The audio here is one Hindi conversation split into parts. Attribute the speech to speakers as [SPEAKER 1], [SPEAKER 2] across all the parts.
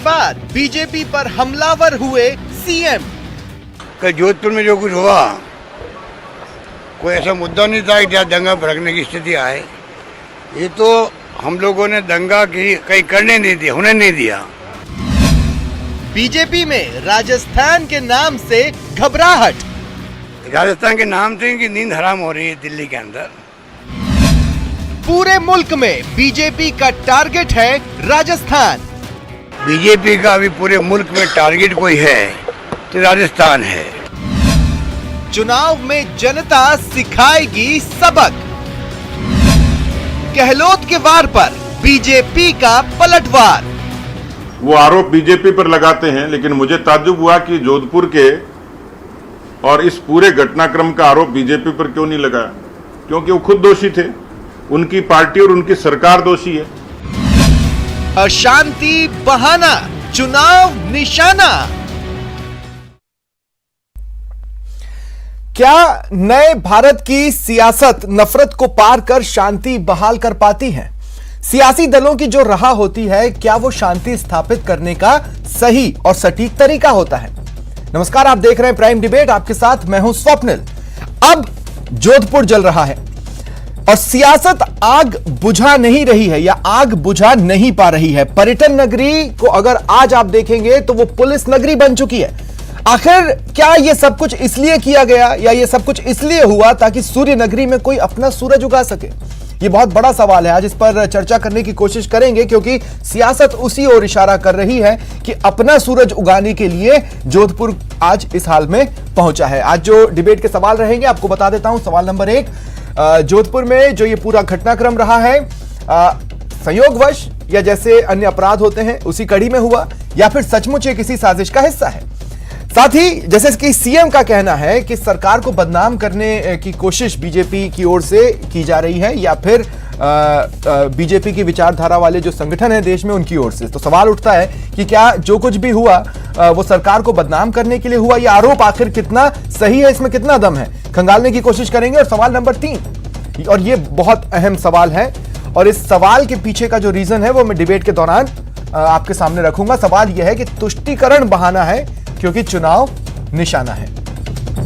[SPEAKER 1] बाद बीजेपी पर हमलावर हुए सीएम।
[SPEAKER 2] कि जोधपुर में जो कुछ हुआ कोई ऐसा मुद्दा नहीं था कि जहाँ दंगा भड़कने की स्थिति आए। ये तो हम लोगों ने दंगा की कहीं करने नहीं दिया, होने नहीं दिया।
[SPEAKER 1] बीजेपी में राजस्थान के नाम से घबराहट।
[SPEAKER 2] राजस्थान के नाम से इनकी नींद हराम हो रही है दिल्ली के अंदर।
[SPEAKER 1] पूरे मुल्क में बीजेपी का टारगेट है राजस्थान।
[SPEAKER 2] बीजेपी का अभी पूरे मुल्क में टारगेट कोई है तो राजस्थान है।
[SPEAKER 1] चुनाव में जनता सिखाएगी सबक। गहलोत के वार पर बीजेपी का पलटवार।
[SPEAKER 3] वो आरोप बीजेपी पर लगाते हैं, लेकिन मुझे ताज्जुब हुआ कि जोधपुर के और इस पूरे घटनाक्रम का आरोप बीजेपी पर क्यों नहीं लगाया, क्योंकि वो खुद दोषी थे। उनकी पार्टी और उनकी सरकार दोषी है।
[SPEAKER 1] अशांति बहाना, चुनाव निशाना। क्या नए भारत की सियासत नफरत को पार कर शांति बहाल कर पाती है? सियासी दलों की जो राह होती है, क्या वो शांति स्थापित करने का सही और सटीक तरीका होता है? नमस्कार, आप देख रहे हैं प्राइम डिबेट। आपके साथ मैं हूं स्वप्निल। अब जोधपुर जल रहा है और सियासत आग बुझा नहीं रही है या आग बुझा नहीं पा रही है। पर्यटन नगरी को अगर आज आप देखेंगे तो वो पुलिस नगरी बन चुकी है। आखिर क्या ये सब कुछ इसलिए किया गया या ये सब कुछ इसलिए हुआ ताकि सूर्य नगरी में कोई अपना सूरज उगा सके? ये बहुत बड़ा सवाल है। आज इस पर चर्चा करने की कोशिश करेंगे, क्योंकि सियासत उसी ओर इशारा कर रही है कि अपना सूरज उगाने के लिए जोधपुर आज इस हाल में पहुंचा है। आज जो डिबेट के सवाल रहेंगे आपको बता देता हूं। सवाल नंबर 1, जोधपुर में जो ये पूरा घटनाक्रम रहा है, संयोगवश या जैसे अन्य अपराध होते हैं उसी कड़ी में हुआ, या फिर सचमुच ये किसी साजिश का हिस्सा है? साथ ही जैसे कि सीएम का कहना है कि सरकार को बदनाम करने की कोशिश बीजेपी की ओर से की जा रही है, या फिर बीजेपी की विचारधारा वाले जो संगठन है देश में उनकी ओर से। तो सवाल उठता है कि क्या जो कुछ भी हुआ वो सरकार को बदनाम करने के लिए हुआ? यह आरोप आखिर कितना सही है, इसमें कितना दम है, खंगालने की कोशिश करेंगे। और सवाल नंबर 3, और ये बहुत अहम सवाल है, और इस सवाल के पीछे का जो रीजन है वो मैं डिबेट के दौरान आपके सामने रखूंगा। सवाल यह है कि तुष्टीकरण बहाना है क्योंकि चुनाव निशाना है।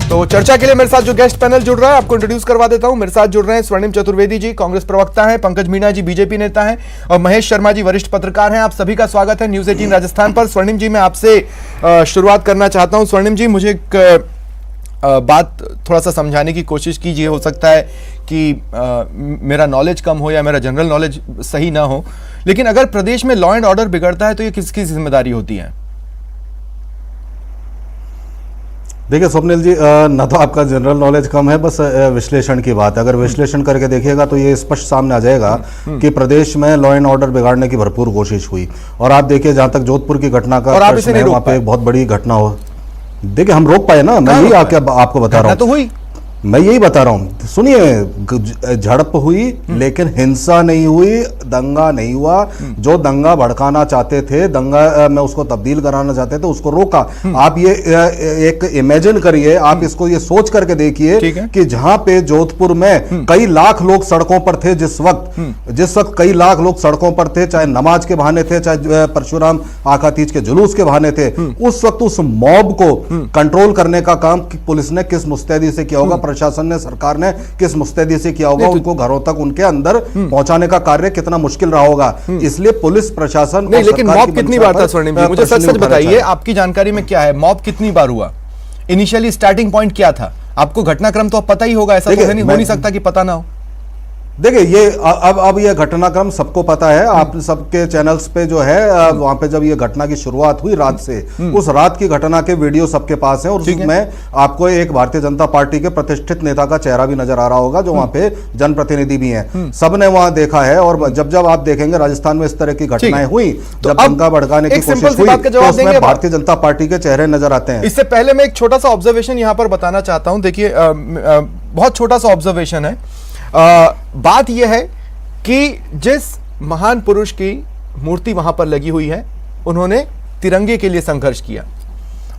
[SPEAKER 1] तो चर्चा के लिए मेरे साथ जो गेस्ट पैनल जुड़ रहा है आपको इंट्रोड्यूस करवा देता हूं। मेरे साथ जुड़ रहे हैं स्वर्णिम चतुर्वेदी जी, कांग्रेस प्रवक्ता हैं, पंकज मीणा जी बीजेपी नेता हैं, और महेश शर्मा जी वरिष्ठ पत्रकार हैं। आप सभी का स्वागत है न्यूज 18 राजस्थान पर। स्वर्णिम जी, मैं आपसे शुरुआत करना चाहता हूं। स्वर्णिम जी, मुझे एक बात थोड़ा सा समझाने की कोशिश कीजिए। हो सकता है कि मेरा नॉलेज कम हो या मेरा जनरल नॉलेज सही ना हो, लेकिन अगर प्रदेश में लॉ एंड ऑर्डर बिगड़ता है तो ये किसकी जिम्मेदारी होती है?
[SPEAKER 4] देखिए स्वप्निल जी, ना तो आपका जनरल नॉलेज कम है, बस विश्लेषण की बात। अगर विश्लेषण करके देखिएगा तो ये स्पष्ट सामने आ जाएगा कि प्रदेश में लॉ एंड ऑर्डर बिगाड़ने की भरपूर कोशिश हुई। और आप देखिए, जहां तक जोधपुर की घटना का प्रश्न है, वहां पे एक बहुत बड़ी घटना हो। देखिए, हम रोक पाए ना? मैं यही आपको बता रहा हूँ।
[SPEAKER 1] तो हुई,
[SPEAKER 4] मैं यही बता रहा हूं। सुनिए, झड़प हुई लेकिन हिंसा नहीं हुई, दंगा नहीं हुआ। जो दंगा भड़काना चाहते थे, दंगा में उसको तब्दील कराना चाहते थे, उसको रोका। आप ये एक इमेजिन करिए, आप इसको ये सोच करके देखिए कि जहां पे जोधपुर में कई लाख लोग सड़कों पर थे, जिस वक्त कई लाख लोग सड़कों पर थे, चाहे नमाज के बहाने थे, चाहे परशुराम आका तीज के जुलूस के बहाने थे, उस वक्त उस मॉब को कंट्रोल करने का काम पुलिस ने किस मुस्तैदी से किया होगा, प्रशासन ने, सरकार ने किस मुस्तैदी से किया होगा, उनको घरों तक, उनके अंदर पहुंचाने का कार्य कितना मुश्किल रहा होगा। इसलिए पुलिस प्रशासन
[SPEAKER 1] नहीं, लेकिन मॉब कितनी बार था स्वर्णिम जी? मुझे सच बताइए, आपकी जानकारी में क्या है, मॉब कितनी बार हुआ? इनिशियली स्टार्टिंग पॉइंट क्या था? आपको घटनाक्रम तो पता ही होगा, ऐसा तो हो नहीं सकता कि पता ना हो।
[SPEAKER 4] देखिए, ये अब ये घटनाक्रम सबको पता है। आप सबके चैनल्स पे जो है, वहां पे जब ये घटना की शुरुआत हुई रात से, उस रात की घटना के वीडियो सबके पास है। और उसमें आपको एक भारतीय जनता पार्टी के प्रतिष्ठित नेता का चेहरा भी नजर आ रहा होगा, जो वहां पे जनप्रतिनिधि भी हैं। सबने वहां देखा है। और जब आप देखेंगे राजस्थान में इस तरह की घटनाएं हुई, जब दंगा भड़काने की कोशिश हुई, तो उसमें भारतीय जनता पार्टी के चेहरे नजर आते हैं।
[SPEAKER 1] इससे पहले मैं एक छोटा सा ऑब्जर्वेशन यहां पर बताना चाहता हूं। देखिए, बहुत छोटा सा ऑब्जर्वेशन है। बात यह है कि जिस महान पुरुष की मूर्ति वहां पर लगी हुई है, उन्होंने तिरंगे के लिए संघर्ष किया,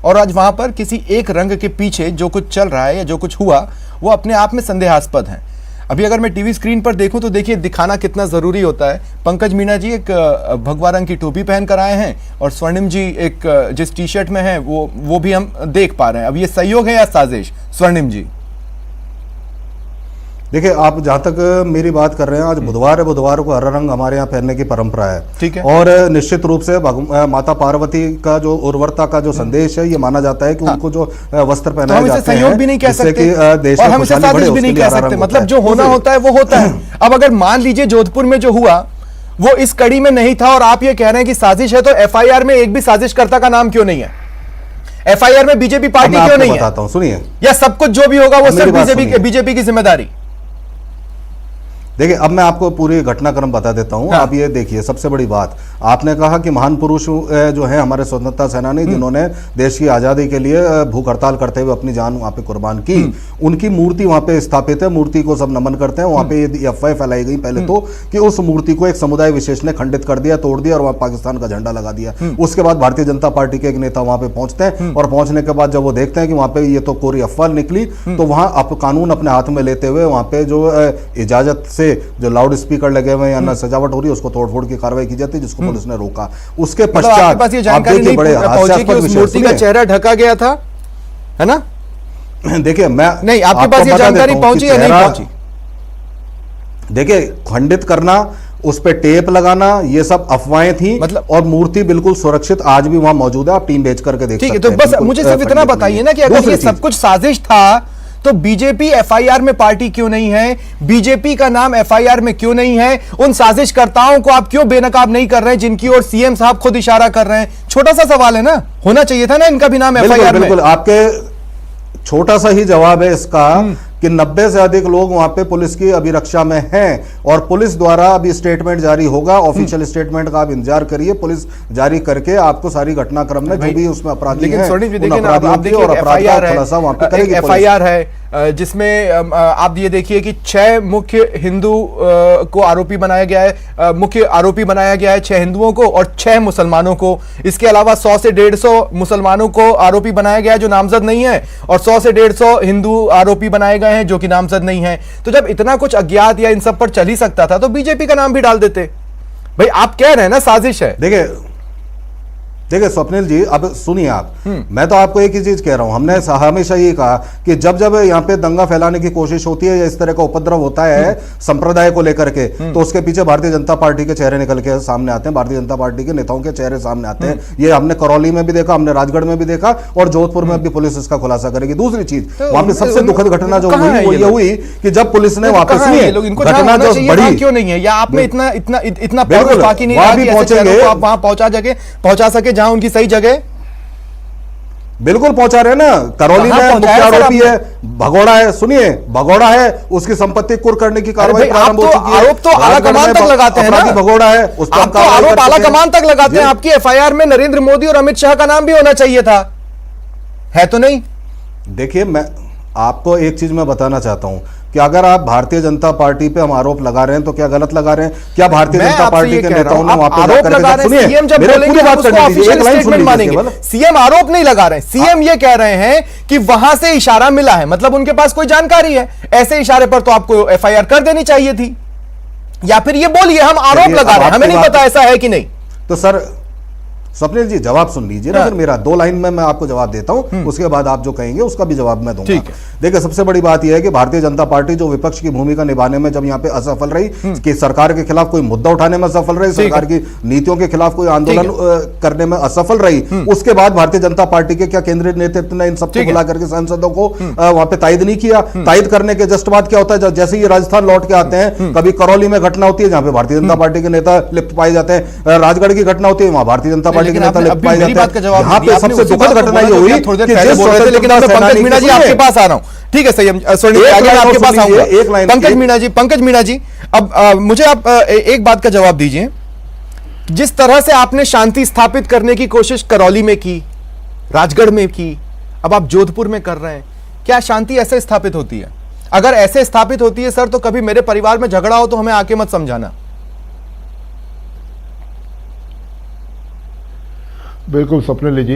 [SPEAKER 1] और आज वहां पर किसी एक रंग के पीछे जो कुछ चल रहा है या जो कुछ हुआ वो अपने आप में संदेहास्पद है। अभी अगर मैं टीवी स्क्रीन पर देखूं तो देखिए दिखाना कितना जरूरी होता है। पंकज मीणा जी एक भगवा रंग की टोपी पहन कर आए हैं और स्वर्णिम जी एक जिस टी शर्ट में है वो भी हम देख पा रहे हैं। अब ये सहयोग है या साजिश, स्वर्णिम जी?
[SPEAKER 4] देखिए, आप जहां तक मेरी बात कर रहे हैं, आज बुधवार है, बुधवार को हरा रंग हमारे यहाँ पहनने की परंपरा है।
[SPEAKER 1] ठीक है।
[SPEAKER 4] और निश्चित रूप से माता पार्वती का जो उर्वरता का जो संदेश है, ये माना जाता है कि उनको जो वस्त्र
[SPEAKER 1] तो
[SPEAKER 4] पहनाए
[SPEAKER 1] हम इसे
[SPEAKER 4] जाते
[SPEAKER 1] सहयोग
[SPEAKER 4] हैं,
[SPEAKER 1] भी नहीं कह
[SPEAKER 4] जिससे
[SPEAKER 1] सकते
[SPEAKER 4] कि देश
[SPEAKER 1] और
[SPEAKER 4] में
[SPEAKER 1] हम इसे
[SPEAKER 4] खुशहाली
[SPEAKER 1] साजिश
[SPEAKER 4] बढ़े,
[SPEAKER 1] भी नहीं
[SPEAKER 4] उसके
[SPEAKER 1] कह
[SPEAKER 4] लिए हरा
[SPEAKER 1] सकते।
[SPEAKER 4] रंग
[SPEAKER 1] मतलब
[SPEAKER 4] होता
[SPEAKER 1] जो
[SPEAKER 4] है।
[SPEAKER 1] होना होता है वो होता है। अब अगर मान लीजिए जोधपुर में जो हुआ वो इस कड़ी में नहीं था और आप ये कह रहे हैं कि साजिश है, तो एफआईआर में एक भी साजिशकर्ता का नाम क्यों नहीं है? एफआईआर में बीजेपी पार्टी क्यों नहीं है?
[SPEAKER 4] बताता हूँ, सुनिए।
[SPEAKER 1] या सब कुछ जो भी होगा वो
[SPEAKER 4] मेरी
[SPEAKER 1] सब
[SPEAKER 4] बात सुनिए।
[SPEAKER 1] बीजेपी की जिम्मेदारी?
[SPEAKER 4] देखिए, अब मैं आपको पूरी घटनाक्रम बता देता हूं।
[SPEAKER 1] हाँ।
[SPEAKER 4] आप ये देखिए, सबसे बड़ी बात आपने कहा कि महान पुरुष जो है हमारे स्वतंत्रता सेनानी, जिन्होंने देश की आजादी के लिए भूख हड़ताल करते हुए अपनी जान वहां पे कुर्बान की, उनकी मूर्ति वहां पे स्थापित है। मूर्ति को सब नमन करते हैं। वहां पे ये अफवाह फैलाई गई पहले तो कि उस मूर्ति को एक समुदाय विशेष ने खंडित कर दिया, तोड़ दिया और वहां पाकिस्तान का झंडा लगा दिया। उसके बाद भारतीय जनता पार्टी के एक नेता वहां पे पहुंचते हैं और पहुंचने के बाद जब वो देखते हैं कि वहां पे ये तो कोरी अफवाह निकली, तो वहां कानून अपने हाथ में लेते हुए वहां पे जो इजाजत से जो लाउड स्पीकर लगे हुए या सजावट हो रही है, उसको तोड़फोड़ की कार्रवाई की जाती है, जिसको पुलिस ने रोका। उसके
[SPEAKER 1] मतलब आपके पास ये जानकारी नहीं पहुंची कि उस मूर्ति का चेहरा ढका गया था, है ना?
[SPEAKER 4] देखिए, मैं
[SPEAKER 1] नहीं, आपके पास ये जानकारी पहुंची या नहीं पहुंची?
[SPEAKER 4] देखिए, खंडित करना, उस पे टेप लगाना, ये सब अफवाहें थी।
[SPEAKER 1] मतलब
[SPEAKER 4] और मूर्ति बिल्कुल सुरक्षित आज भी वहां मौजूद है। आप टीम भेज करके देख सकते हैं।
[SPEAKER 1] ठीक है, तो बस मुझे सिर्फ इतना बताइए ना कि अगर ये सब कुछ साजिश था तो बीजेपी एफआईआर में पार्टी क्यों नहीं है? बीजेपी का नाम एफआईआर में क्यों नहीं है? उन साजिशकर्ताओं को आप क्यों बेनकाब नहीं कर रहे हैं जिनकी ओर सीएम साहब खुद इशारा कर रहे हैं? छोटा सा सवाल है ना, होना चाहिए था ना इनका भी नाम एफआईआर में।
[SPEAKER 4] बिल्कुल, आपके छोटा सा ही जवाब है इसका कि 90 से अधिक लोग वहां पे पुलिस की अभिरक्षा में हैं और पुलिस द्वारा अभी स्टेटमेंट जारी होगा। ऑफिशियल स्टेटमेंट का आप इंतजार करिए। पुलिस जारी करके आपको सारी घटनाक्रम में जो भी उसमें अपराधी हैं,
[SPEAKER 1] एफआईआर है जिसमें आप ये देखिए कि 6 मुख्य हिंदू को आरोपी बनाया गया है, मुख्य आरोपी बनाया गया है 6 हिंदुओं को और 6 मुसलमानों को। इसके अलावा 100 से 150 मुसलमानों को आरोपी बनाया गया है जो नामजद नहीं है और 100 से 150 हिंदू आरोपी बनाए गए हैं जो कि नामजद नहीं है। तो जब इतना कुछ अज्ञात या इन सब पर चल ही सकता था तो बीजेपी का नाम भी डाल देते। भाई आप कह रहे हैं ना साजिश है।
[SPEAKER 4] देखिए स्वप्निल जी, अब सुनिए आप, मैं तो आपको एक ही चीज कह रहा हूं। हमने हमेशा ये कहा कि जब जब यहाँ पे दंगा फैलाने की कोशिश होती है या इस तरह का उपद्रव होता है संप्रदाय को लेकर के, तो उसके पीछे भारतीय जनता पार्टी के चेहरे निकल के सामने आते हैं, भारतीय जनता पार्टी के नेताओं के चेहरे सामने आते हैं। ये हमने करौली में भी देखा, हमने राजगढ़ में भी देखा और जोधपुर में भी पुलिस इसका खुलासा करेगी। दूसरी चीज, वहां पे सबसे दुखद घटना जो हुई वो ये हुई कि जब पुलिस ने वापस घटना जो बड़ी
[SPEAKER 1] क्यों नहीं है, या आप में इतना
[SPEAKER 4] बाकी नहीं
[SPEAKER 1] आप वहां पहुंचा सके जहां उनकी सही जगह?
[SPEAKER 4] बिल्कुल पहुंचा रहे ना। करौली में मुख्य आरोपी है भगोड़ा है, सुनिए, भगोड़ा है, उसकी संपत्ति कुर्क करने की कार्रवाई प्रारंभ हो चुकी है।
[SPEAKER 1] आरोप तो आला कमान तक लगाते हैं ना,
[SPEAKER 4] भगोड़ा है, उस पर
[SPEAKER 1] तो आरोप आला कमान तक लगाते हैं। आपकी एफआईआर में नरेंद्र मोदी और अमित शाह का नाम भी होना चाहिए था, है तो नहीं?
[SPEAKER 4] देखिए, मैं आपको एक चीज मैं बताना चाहता हूं कि अगर आप भारतीय जनता पार्टी पे हम आरोप लगा रहे हैं तो क्या गलत लगा रहे हैं? क्या भारतीय जनता पार्टी के नेताओं ने वहां पे
[SPEAKER 1] आरोप लगा रहे हैं? सीएम जब बोलेंगे हम उसको ऑफिशियल स्टेटमेंट मानेंगे। सीएम आरोप नहीं लगा रहे हैं, सीएम ये कह रहे हैं कि वहां से इशारा मिला है, मतलब उनके पास कोई जानकारी है। ऐसे इशारे पर तो आपको एफआईआर कर देनी चाहिए थी, या फिर ये बोलिए हम आरोप लगा रहे हैं, हमें नहीं पता ऐसा है कि नहीं।
[SPEAKER 4] तो सर स्वप्निल जी जवाब सुन लीजिए ना, फिर मेरा 2 लाइन में मैं आपको जवाब देता हूं, उसके बाद आप जो कहेंगे उसका भी जवाब मैं दूंगा। देखिए, सबसे बड़ी बात यह है कि भारतीय जनता पार्टी जो विपक्ष की भूमिका निभाने में जब यहाँ पे असफल रही, कि सरकार के खिलाफ कोई मुद्दा उठाने में असफल रही, सरकार की नीतियों के खिलाफ कोई आंदोलन करने में असफल रही, उसके बाद भारतीय जनता पार्टी के क्या केंद्रीय नेतृत्व ने इन सबको बुला करके सांसदों को वहां पे तायद नहीं किया? तायद करने के जस्ट बाद क्या होता है, जैसे ही राजस्थान लौट के आते हैं, कभी करौली में घटना होती है जहां पे भारतीय जनता पार्टी के नेता लिप्त पाए जाते हैं, राजगढ़ की घटना होती है वहां भारतीय जनता पार्टी के नेता लिप्त पाए।
[SPEAKER 1] बात का जवाब
[SPEAKER 4] यहाँ पे सबसे दुखद घटना ये हुई कि जिस
[SPEAKER 1] लेकिन मैं पंकज मीणा जी आपके पास आ रहा हूं, ठीक है सही, आपके पास आऊंगा। पंकज मीणा जी, अब मुझे आप एक बात का जवाब दीजिए। जिस तरह से आपने शांति स्थापित करने की कोशिश करौली में की, राजगढ़ में की, अब आप जोधपुर में कर रहे हैं, क्या शांति ऐसे स्थापित होती है? अगर ऐसे स्थापित होती है सर, तो कभी मेरे परिवार में झगड़ा हो तो हमें आके मत समझाना।
[SPEAKER 5] बिल्कुल स्वप्निल जी,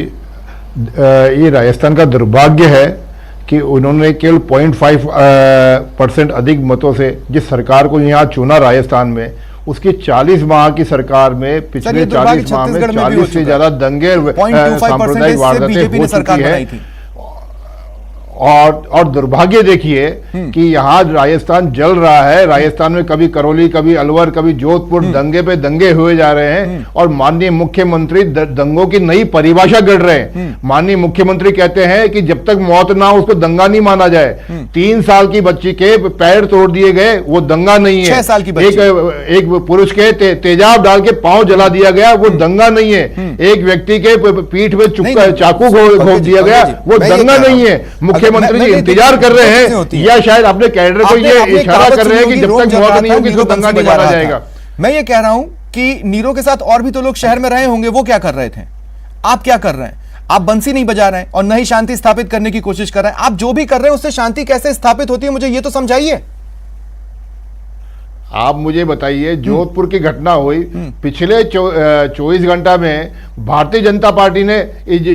[SPEAKER 5] ये राजस्थान का दुर्भाग्य है कि उन्होंने केवल 0.5% अधिक मतों से जिस सरकार को यहाँ चुना राजस्थान में, उसकी 40 माह की सरकार में पिछले 40 माह में 40 से ज्यादा दंगे सांप्रदायिक वारदातें हो चुकी है। और दुर्भाग्य देखिए कि यहाँ राजस्थान जल रहा है। राजस्थान में कभी करौली, कभी अलवर, कभी जोधपुर दंगे पे दंगे हुए जा रहे हैं और माननीय मुख्यमंत्री दंगों की नई परिभाषा गढ़ रहे हैं। माननीय मुख्यमंत्री कहते हैं कि जब तक मौत ना हो उसको दंगा नहीं माना जाए। 3 साल की बच्ची के पैर तोड़ दिए गए, वो दंगा नहीं है।
[SPEAKER 1] 6 साल की बच्ची।
[SPEAKER 5] एक पुरुष के तेजाब डाल के पांव जला दिया गया, वो दंगा नहीं है। एक व्यक्ति के पीठ में चाकू घोंप दिया गया, वो दंगा नहीं है। मुख्यमंत्री जी इंतजार कर रहे हैं या शायद अपने कैडर को ये इशारा कर रहे हैं कि जब तक मौत नहीं होगी इसको दंगा नहीं माना जाएगा।
[SPEAKER 1] मैं ये कह रहा हूं कि नीरो के साथ और भी तो लोग शहर में रहे होंगे, वो क्या कर रहे थे? आप क्या कर रहे हैं? आप बंसी नहीं बजा रहे हैं और न ही शांति स्थापित करने की कोशिश कर रहे हैं। आप जो भी कर रहे हैं उससे शांति कैसे स्थापित होती है, मुझे ये तो समझाइए।
[SPEAKER 5] आप मुझे बताइए, जोधपुर की घटना हुई, पिछले 24 घंटा में भारतीय जनता पार्टी ने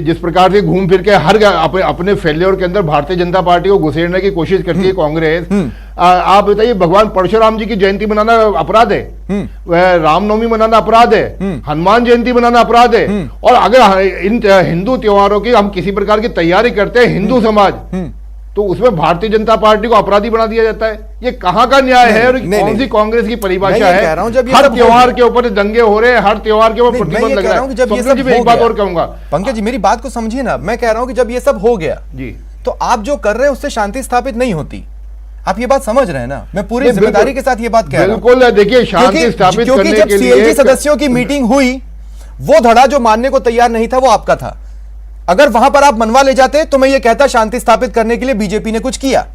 [SPEAKER 5] जिस प्रकार से घूम फिर के हर अपने फेल्योर के अंदर भारतीय जनता पार्टी को घुसेड़ने की कोशिश करती है कांग्रेस। आप बताइए, भगवान परशुराम जी की जयंती मनाना अपराध है? रामनवमी मनाना अपराध है? हनुमान जयंती मनाना अपराध है? और अगर इन हिंदू त्योहारों की हम किसी प्रकार की तैयारी करते हैं हिंदू समाज, तो उसमें भारतीय जनता पार्टी को अपराधी बना दिया जाता है। ये कहां का न्याय है और कौन सी कांग्रेस की परिभाषा है? हर त्योहार के ऊपर दंगे हो रहे हैं, हर त्योहार के ऊपर प्रतिबंध लग रहा है। जब ये सब एक बात और कहूंगा,
[SPEAKER 1] पंकज जी मेरी बात को समझिए ना। मैं कह रहा हूं कि जब ये सब हो गया जी, तो आप जो कर रहे हैं उससे शांति स्थापित नहीं होती। आप ये बात समझ रहे हैं ना? मैं पूरी जिम्मेदारी के साथ ये बात कह रहा हूं।
[SPEAKER 5] बिल्कुल, देखिए शांति स्थापित करने के लिए
[SPEAKER 1] जब सीएलजी सदस्यों की मीटिंग हुई, वो धड़ा जो मानने को तैयार नहीं था वो आपका था। अगर वहां पर आप मनवा ले जाते तो मैं ये कहता शांति स्थापित करने के लिए बीजेपी ने कुछ किया।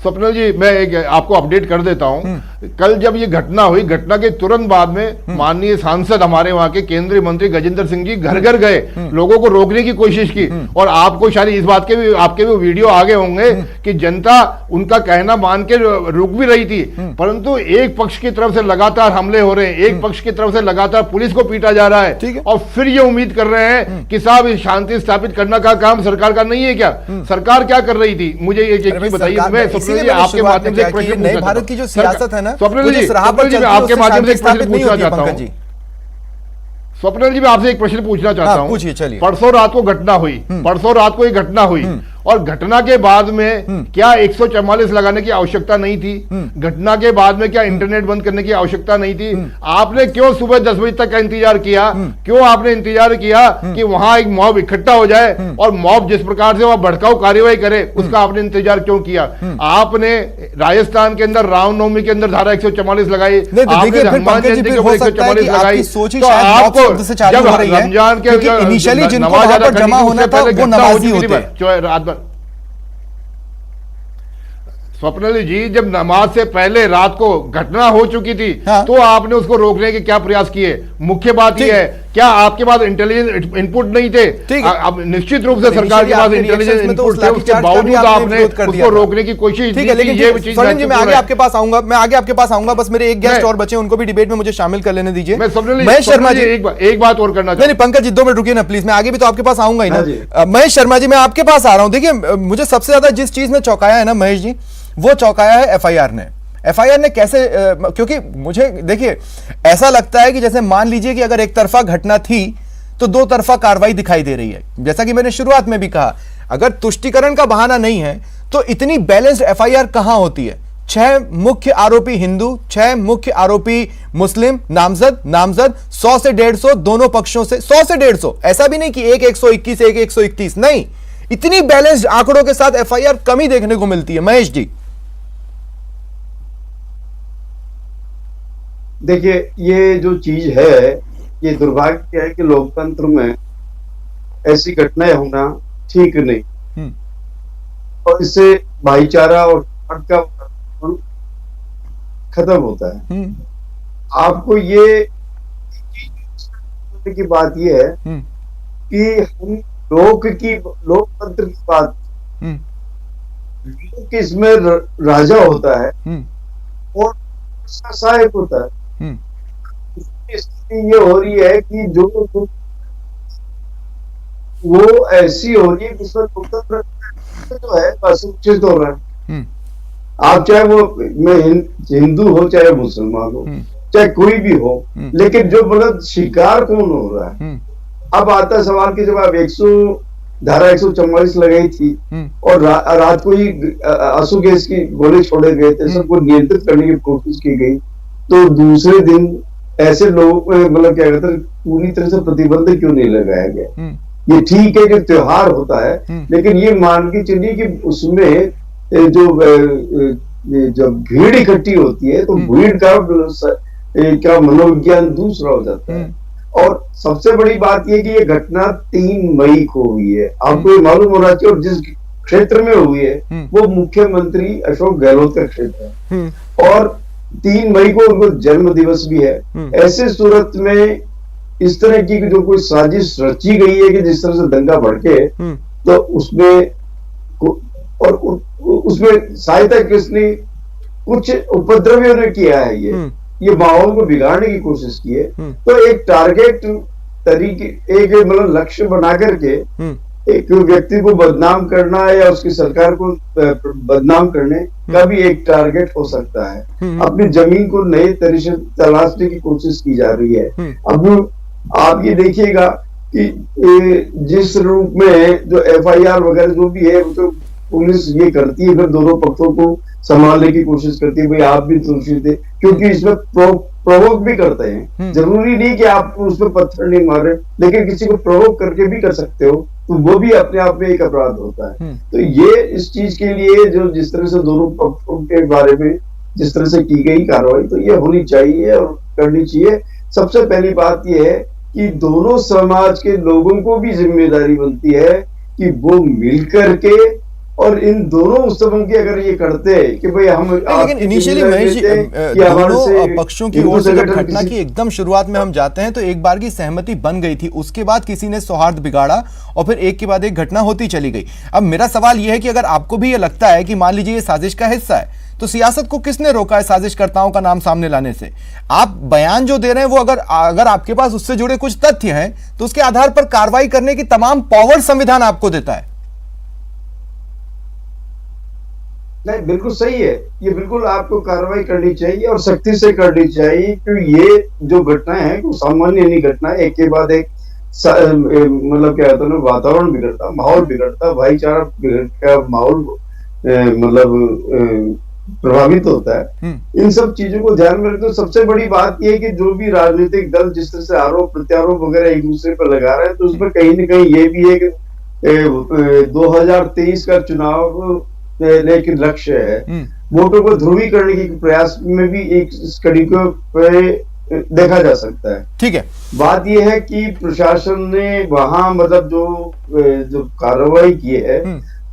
[SPEAKER 5] स्वप्निल जी, मैं आपको अपडेट कर देता हूं। कल जब ये घटना हुई, घटना के तुरंत बाद में माननीय सांसद हमारे वहां के केंद्रीय मंत्री गजेंद्र सिंह जी घर घर गए, लोगों को रोकने की कोशिश की। और आपको शायद इस बात के भी आपके भी वीडियो आगे होंगे कि जनता उनका कहना मान के रुक भी रही थी, परंतु एक पक्ष की तरफ से लगातार हमले हो रहे हैं, एक पक्ष की तरफ से लगातार पुलिस को पीटा जा रहा है। और फिर ये उम्मीद कर रहे हैं कि साहब शांति स्थापित करने का काम सरकार का नहीं है क्या? सरकार क्या कर रही थी? मुझे एक बताइए। मैं आपके माध्यम से एक प्रश्न पूछना,
[SPEAKER 1] भारत की जो सियासत है ना,
[SPEAKER 5] स्वप्निल जी, आपके माध्यम से एक प्रश्न पूछना चाहता हूं। स्वप्निल जी, मैं आपसे एक प्रश्न पूछना चाहता हूं।
[SPEAKER 1] पूछिए, चलिए।
[SPEAKER 5] परसों रात को घटना हुई, परसों रात को एक घटना हुई, और घटना के बाद में क्या 144 लगाने की आवश्यकता नहीं थी? घटना के बाद में क्या इंटरनेट बंद करने की आवश्यकता नहीं थी? आपने क्यों सुबह 10 बजे तक का इंतजार किया? क्यों आपने इंतजार किया कि वहां एक मॉब इकट्ठा हो जाए और मॉब जिस प्रकार से वह भड़काऊ कार्यवाही करे, उसका आपने इंतजार क्यों किया? आपने राजस्थान के अंदर रामनवमी के अंदर धारा 144 लगाई, आपने हनुमान जयंती के ऊपर 144 लगाई। तो आपको जब रमजान के
[SPEAKER 1] इनिशियली जिनको वहां पर जमा होना था वो नमाजी होते हैं
[SPEAKER 5] रात भर। स्वप्निल जी, जब नमाज से पहले रात को घटना हो चुकी थी, तो आपने उसको रोकने के क्या प्रयास किए? मुख्य बात यह है, क्या आपके पास इंटेलिजेंस इनपुट नहीं थे? अब निश्चित रूप से सरकार के पास इंटेलिजेंस इनपुट थे, उसके बावजूद आपने उसको रोकने की कोशिश की।
[SPEAKER 1] लेकिन मैं आगे आपके पास आऊंगा, बस मेरे एक गेस्ट और बचे, उनको भी डिबेट में मुझे शामिल कर लेने दीजिए। महेश शर्मा जी,
[SPEAKER 5] एक बात और करना
[SPEAKER 1] नहीं पंकज जी, 2 मिनट रुकिए ना प्लीज, मैं आगे भी तो आपके पास आऊंगा ही ना। महेश शर्मा जी, मैं आपके पास आ रहा हूं। देखिए, मुझे सबसे ज्यादा जिस चीज में चौंकाया है ना महेश जी, वो चौंकाया है एफआईआर ने। एफआईआर ने कैसे, क्योंकि मुझे देखिए ऐसा लगता है कि जैसे मान लीजिए कि अगर एक तरफा घटना थी तो 2 तरफा कार्रवाई दिखाई दे रही है। जैसा कि मैंने शुरुआत में भी कहा, अगर तुष्टीकरण का बहाना नहीं है तो इतनी बैलेंस्ड एफआईआर कहां होती है? 6 मुख्य आरोपी हिंदू, 6 मुख्य आरोपी मुस्लिम, नामजद 100 से 150 दोनों पक्षों से, 100 से 150। ऐसा भी नहीं कि एक 121, एक 131, नहीं, इतनी बैलेंस्ड आंकड़ों के साथ एफआईआर कम ही देखने को मिलती है। महेश जी,
[SPEAKER 6] देखिए, ये जो चीज है, ये दुर्भाग्य है कि लोकतंत्र में ऐसी घटनाएं होना ठीक नहीं, और इससे भाईचारा और का खत्म होता है। आपको ये की बात ये है कि हम लोकतंत्र की बात, लोक इसमें राजा होता है और सहायक होता है। स्थिति ये हो रही है कि जो वो ऐसी हो रही है जिसमें जो है असुरक्षित हो रहा है। आप चाहे वो मैं हिंदू हो चाहे मुसलमान हो चाहे कोई भी हो, लेकिन जो मतलब शिकार कौन हो रहा है। अब आता है सवाल कि जब आप धारा 144 लगाई थी और रात को ही आंसू गैस की गोले छोड़े गए थे, सबको नियंत्रित करने की कोशिश की गई, तो दूसरे दिन ऐसे लोगों को मतलब क्या कहते हैं पूरी तरह से प्रतिबंध क्यों नहीं लगाया गया। ये ठीक है कि त्योहार होता है, लेकिन ये मान के चलिए कि उसमें जो जब भीड़ इकट्ठी होती है तो भीड़ का मनोविज्ञान दूसरा हो जाता है। और सबसे बड़ी बात यह कि ये घटना 3 मई को हुई है। आपको ये मालूम होना चाहिए, और जिस क्षेत्र में हुई है वो मुख्यमंत्री अशोक गहलोत का क्षेत्र है और 3 मई को उनको जन्म दिवस भी है। ऐसे सूरत में इस तरह की जो कोई साजिश रची गई है कि जिस तरह से दंगा भड़के, तो उसमें और उसमें सहायता किसने, कुछ उपद्रवियों ने किया है। ये माहौल को बिगाड़ने की कोशिश की है। तो एक टारगेट तरीके, एक मतलब लक्ष्य बना करके एक व्यक्ति को बदनाम करना या उसकी सरकार को बदनाम करने का भी एक टारगेट हो सकता है। अपनी जमीन को नए तरीके से तलाशने की कोशिश की जा रही है। अब आप ये देखिएगा कि जिस रूप में जो FIR वगैरह जो भी है, तो पुलिस ये करती है, फिर दोनों पक्षों को संभालने की कोशिश करती है, भाई आप भी दोषी थे, क्योंकि इसमें प्रोवोक भी करते हैं। जरूरी नहीं कि आप उस पर पत्थर नहीं मारे, लेकिन किसी को प्रोवोक करके भी कर सकते हो, तो वो भी अपने आप में एक अपराध होता है। तो ये इस चीज के लिए जो जिस तरह से दोनों पक्षों के बारे में जिस तरह से की गई कार्रवाई, तो ये होनी चाहिए और करनी चाहिए। सबसे पहली बात यह है कि दोनों समाज के लोगों को भी जिम्मेदारी बनती है कि वो मिलकर के और इन दोनों उत्सवों की अगर ये करते हैं कि भाई हम,
[SPEAKER 1] लेकिन इनिशियली महेश जी दोनों पक्षों की ओर से जब घटना की एकदम शुरुआत में हम जाते हैं तो एक बार की सहमति बन गई थी, उसके बाद किसी ने सौहार्द बिगाड़ा और फिर एक के बाद एक घटना होती चली गई। अब मेरा सवाल यह है कि अगर आपको भी ये लगता है कि मान लीजिए ये साजिश का हिस्सा है, तो सियासत को किसने रोका है साजिशकर्ताओं का नाम सामने लाने से? आप बयान जो दे रहे हैं वो अगर आपके पास उससे जुड़े कुछ तथ्य हैं तो उसके आधार पर कार्रवाई करने की तमाम पावर संविधान आपको देता है।
[SPEAKER 6] नहीं, बिल्कुल सही है, ये बिल्कुल आपको कार्रवाई करनी चाहिए और सख्ती से करनी चाहिए, क्योंकि ये जो घटना है वो सामान्य नहीं घटना है। एक के बाद एक मतलब क्या होता है ना, वातावरण बिगड़ता, माहौल बिगड़ता, भाईचारा का माहौल मतलब प्रभावित होता है। इन सब चीजों को ध्यान में रखते सबसे बड़ी बात यह है कि जो भी राजनीतिक दल जिस तरह से आरोप प्रत्यारोप वगैरह एक दूसरे पर लगा रहे हैं, तो उसमें कहीं ना कहीं ये भी है कि 2023 का चुनाव लेकिन लक्ष्य है, वोटों को ध्रुवीकरण के प्रयास में भी एक इस कड़ी को देखा जा सकता है।
[SPEAKER 1] ठीक है,
[SPEAKER 6] बात यह है कि प्रशासन ने वहां मतलब जो कार्रवाई की है,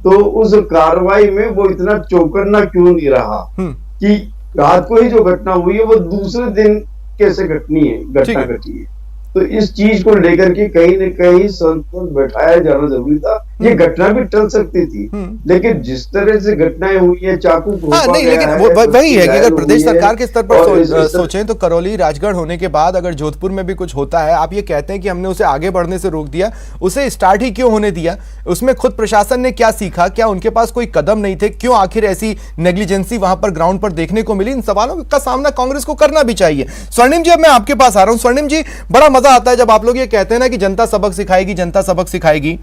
[SPEAKER 6] तो उस कार्रवाई में वो इतना चौकन्ना क्यों नहीं रहा कि रात को ही जो घटना हुई है वो दूसरे दिन कैसे घटना घटी है। तो इस चीज को लेकर के कहीं न कहीं संतुलन बैठाया जाना जरूरी था। ये घटना भी टल सकती थी, लेकिन जिस तरह से घटनाएं हुई है, चाकू
[SPEAKER 1] नहीं, लेकिन वही है कि अगर प्रदेश सरकार के स्तर पर सोचें तो करौली राजगढ़ होने के बाद अगर जोधपुर में भी कुछ होता है, आप ये कहते हैं कि हमने उसे आगे बढ़ने से रोक दिया, उसे स्टार्ट ही क्यों होने दिया? उसमें खुद प्रशासन ने क्या सीखा? क्या उनके पास कोई कदम नहीं थे? क्यों आखिर ऐसी नेग्लिजेंसी वहां पर ग्राउंड पर देखने को मिली? इन सवालों का सामना कांग्रेस को करना भी चाहिए। स्वर्णिम जी, अब मैं आपके पास आ रहा हूं। स्वर्णिम जी, बड़ा मजा आता है जब आप लोग ये कहते हैं ना कि जनता सबक सिखाएगी, जनता सबक सिखाएगी।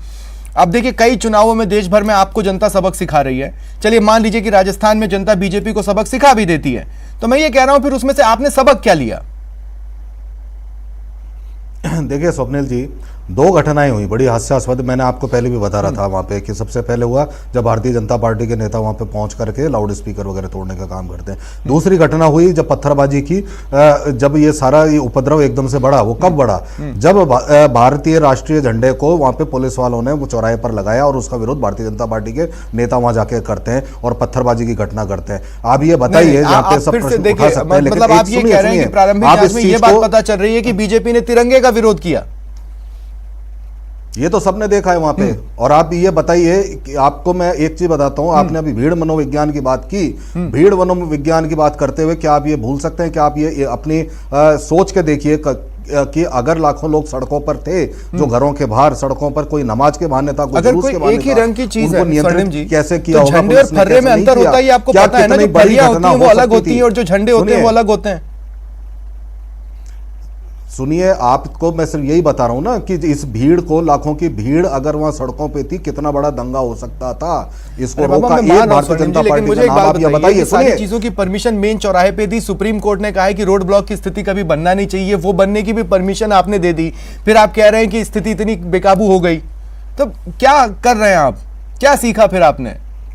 [SPEAKER 1] अब देखिए, कई चुनावों में देश भर में आपको जनता सबक सिखा रही है। चलिए मान लीजिए कि राजस्थान में जनता बीजेपी को सबक सिखा भी देती है, तो मैं ये कह रहा हूं फिर उसमें से आपने सबक क्या लिया?
[SPEAKER 4] देखिए स्वप्निल जी, 2 घटनाएं हुई बड़ी हास्यास्पद। मैंने आपको पहले भी बता रहा था वहाँ पे कि सबसे पहले हुआ जब भारतीय जनता पार्टी के नेता वहाँ पे पहुँच करके लाउड स्पीकर वगैरह तोड़ने का काम करते हैं। दूसरी घटना हुई जब पत्थरबाजी की, जब ये सारा ये उपद्रव एकदम से बढ़ा। वो कब बढ़ा? जब भारतीय राष्ट्रीय झंडे को वहाँ पे पुलिस वालों ने वो चौराहे पर लगाया और उसका विरोध भारतीय जनता पार्टी के नेता वहाँ जाके करते हैं और पत्थरबाजी की घटना करते हैं। आप ये बताइए, यहाँ पे सब प्रश्न उठा सकते हैं, लेकिन
[SPEAKER 1] आप ये कह रहे हैं कि प्रारंभिक में ये बात पता चल रही है कि बीजेपी ने तिरंगे का विरोध किया।
[SPEAKER 4] ये तो सबने देखा है वहां पे। और आप ये बताइए कि आपको मैं एक चीज बताता हूं, आपने अभी भीड़ मनोविज्ञान की बात की। भीड़ मनोविज्ञान की बात करते हुए क्या आप ये भूल सकते हैं कि आप ये अपनी सोच के देखिए, कि अगर लाखों लोग सड़कों पर थे, जो घरों के बाहर सड़कों पर कोई नमाज के बहाने था, कोई
[SPEAKER 1] अगर
[SPEAKER 4] जुलूस
[SPEAKER 1] कोई
[SPEAKER 4] के बहाने
[SPEAKER 1] एक ही
[SPEAKER 4] था,
[SPEAKER 1] रंग की चीज
[SPEAKER 4] उनको
[SPEAKER 1] है
[SPEAKER 4] नियंत्रित
[SPEAKER 1] स्वर्णिम जी,
[SPEAKER 4] कैसे किया
[SPEAKER 1] तो
[SPEAKER 4] होगा,
[SPEAKER 1] झंडे और
[SPEAKER 4] पुलिस ने
[SPEAKER 1] फर्रे
[SPEAKER 4] कैसे
[SPEAKER 1] में
[SPEAKER 4] नहीं
[SPEAKER 1] अंतर
[SPEAKER 4] किया?
[SPEAKER 1] होता है, ये आपको
[SPEAKER 4] क्या
[SPEAKER 1] पता है ना,
[SPEAKER 4] कितनी
[SPEAKER 1] जो
[SPEAKER 4] बड़ी
[SPEAKER 1] फर्रियां
[SPEAKER 4] घटना
[SPEAKER 1] होती हैं वो
[SPEAKER 4] हो
[SPEAKER 1] अलग
[SPEAKER 4] सकती
[SPEAKER 1] होती
[SPEAKER 4] थी?
[SPEAKER 1] हैं और जो झंडे होते हैं वो अलग होते हैं।
[SPEAKER 4] सुनिए, आपको मैं सिर्फ यही बता रहा हूं ना कि इस भीड़ को, लाखों की भीड़ अगर वहां सड़कों पे थी, कितना बड़ा दंगा हो सकता था। इसको
[SPEAKER 1] अरे बाबा,
[SPEAKER 4] रोका
[SPEAKER 1] मैं मान
[SPEAKER 4] एक
[SPEAKER 1] रहा हूं
[SPEAKER 4] भारतीय
[SPEAKER 1] स्वर्णिम
[SPEAKER 4] जनता
[SPEAKER 1] जी, लेकिन
[SPEAKER 4] पार्टी
[SPEAKER 1] मुझे
[SPEAKER 4] का
[SPEAKER 1] एक
[SPEAKER 4] नाम
[SPEAKER 1] बात
[SPEAKER 4] आप ये
[SPEAKER 1] बताइए,
[SPEAKER 4] बताइए।
[SPEAKER 1] ये सारी
[SPEAKER 4] सुनिए,
[SPEAKER 1] चीजों की परमिशन मेन चौराहे पे दी, सुप्रीम कोर्ट ने कहा है कि रोड ब्लॉक की स्थिति कभी बनना नहीं चाहिए, वो बनने की भी परमिशन आपने दे दी, फिर आप कह रहे हैं कि स्थिति इतनी बेकाबू हो गई। तो क्या कर रहे हैं आप, क्या सीखा फिर आपने?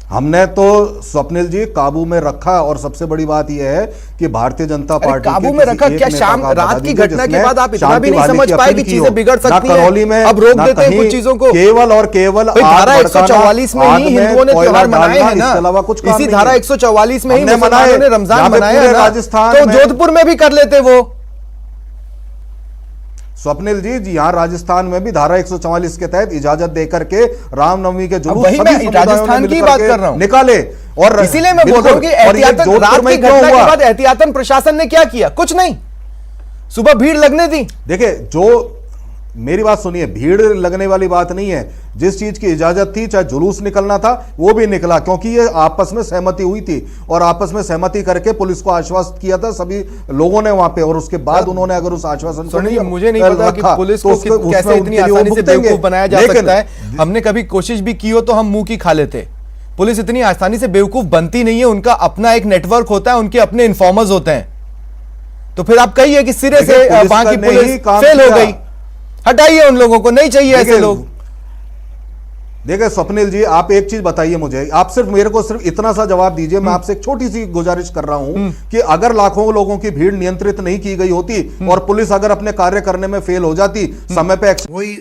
[SPEAKER 4] हमने तो स्वप्निल जी काबू में रखा, और सबसे बड़ी बात यह है कि भारतीय जनता पार्टी
[SPEAKER 1] काबू
[SPEAKER 4] के
[SPEAKER 1] में
[SPEAKER 4] किसी
[SPEAKER 1] रखा
[SPEAKER 4] एक
[SPEAKER 1] क्या?
[SPEAKER 4] नेता
[SPEAKER 1] शाम
[SPEAKER 4] का आप
[SPEAKER 1] रात
[SPEAKER 4] बता
[SPEAKER 1] की
[SPEAKER 4] दीजिए
[SPEAKER 1] घटना के
[SPEAKER 4] जिसने
[SPEAKER 1] बाद आप इतना
[SPEAKER 4] शांति
[SPEAKER 1] भी नहीं
[SPEAKER 4] बहाली
[SPEAKER 1] समझ
[SPEAKER 4] की
[SPEAKER 1] पाए
[SPEAKER 4] अपील
[SPEAKER 1] कि
[SPEAKER 4] की हो।
[SPEAKER 1] चीजें बिगड़
[SPEAKER 4] ना
[SPEAKER 1] सकती हैं?
[SPEAKER 4] करौली में
[SPEAKER 1] अब रोक
[SPEAKER 4] ना
[SPEAKER 1] देते हैं
[SPEAKER 4] कहीं,
[SPEAKER 1] कुछ चीजों को।
[SPEAKER 4] केवल और केवल
[SPEAKER 1] भाई धारा 144 में
[SPEAKER 4] आग
[SPEAKER 1] ही हिंदुओं ने
[SPEAKER 4] कोयला
[SPEAKER 1] त्योहार मनाए
[SPEAKER 4] डालना,
[SPEAKER 1] हैं ना,
[SPEAKER 4] इसके अलावा कुछ काम
[SPEAKER 1] इसी
[SPEAKER 4] नहीं
[SPEAKER 1] धारा
[SPEAKER 4] है।
[SPEAKER 1] 144 में ही
[SPEAKER 4] हमने
[SPEAKER 1] मुसलमानों ने
[SPEAKER 4] मनाए,
[SPEAKER 1] रमजान
[SPEAKER 4] यहाँ पे
[SPEAKER 1] मनाया
[SPEAKER 4] पूरे
[SPEAKER 1] है ना,
[SPEAKER 4] राजस्थान
[SPEAKER 1] तो
[SPEAKER 4] में-
[SPEAKER 1] जोधपुर में भी कर लेते वो।
[SPEAKER 4] स्वप्निल जी यहाँ राजस्थान में भी धारा 144 के तहत इजाजत देकर के रामनवमी के जुलूस
[SPEAKER 1] वही
[SPEAKER 4] सभी
[SPEAKER 1] मैं
[SPEAKER 4] समुदायों ने
[SPEAKER 1] राजस्थान की
[SPEAKER 4] मिलकर
[SPEAKER 1] बात
[SPEAKER 4] के
[SPEAKER 1] कर रहा हूं।
[SPEAKER 4] निकाले, और
[SPEAKER 1] इसीलिए मैं बोल रहा हूं कि
[SPEAKER 4] बिल्कुल, और ये
[SPEAKER 1] एहतियातन
[SPEAKER 4] जोधपुर
[SPEAKER 1] रात
[SPEAKER 4] में
[SPEAKER 1] की
[SPEAKER 4] क्यों
[SPEAKER 1] घटना के
[SPEAKER 4] हुआ?
[SPEAKER 1] बाद एहतियातन प्रशासन ने क्या किया? कुछ नहीं, सुबह भीड़ लगने दी।
[SPEAKER 4] देखिए, जो मेरी बात सुनिए, भीड़ लगने वाली बात नहीं है। जिस चीज की इजाजत थी, चाहे जुलूस निकलना था, वो भी निकला, क्योंकि ये आपस में सहमति हुई थी, और आपस में सहमति करके पुलिस को आश्वस्त किया था सभी लोगों ने वहां पे, और उसके बाद उन्होंने अगर उस आश्वासन को नहीं
[SPEAKER 1] मुझे नहीं पता कि
[SPEAKER 4] रखा,
[SPEAKER 1] पुलिस
[SPEAKER 4] तो
[SPEAKER 1] को
[SPEAKER 4] उसमें
[SPEAKER 1] कैसे
[SPEAKER 4] उनके
[SPEAKER 1] इतनी
[SPEAKER 4] लिए वो
[SPEAKER 1] आसानी से
[SPEAKER 4] भुगतेंगे।
[SPEAKER 1] बेवकूफ बनाया जा
[SPEAKER 4] लेकिन
[SPEAKER 1] सकता है। हमने कभी कोशिश भी की हो तो हम मुंह की खा लेते। पुलिस इतनी आसानी से बेवकूफ बनती नहीं है, उनका अपना एक नेटवर्क होता है, उनके अपने इन्फॉर्मर्स होते हैं। तो फिर आप कहिए कि सिरे से
[SPEAKER 4] देखिए, पुलिस
[SPEAKER 1] वहां
[SPEAKER 4] का
[SPEAKER 1] की
[SPEAKER 4] नहीं
[SPEAKER 1] पुलिस
[SPEAKER 4] काम
[SPEAKER 1] फेल हो
[SPEAKER 4] किया।
[SPEAKER 1] गई, हटाइए उन लोगों को, नहीं चाहिए ऐसे लोग।
[SPEAKER 4] देखिए स्वप्निल जी, आप एक चीज बताइए मुझे, आप सिर्फ मेरे को सिर्फ इतना सा जवाब दीजिए, मैं आपसे एक छोटी सी गुजारिश कर रहा हूं कि अगर लाखों लोगों की भीड़ नियंत्रित नहीं की गई होती और पुलिस अगर अपने कार्य करने में फेल हो जाती, समय पे
[SPEAKER 2] वही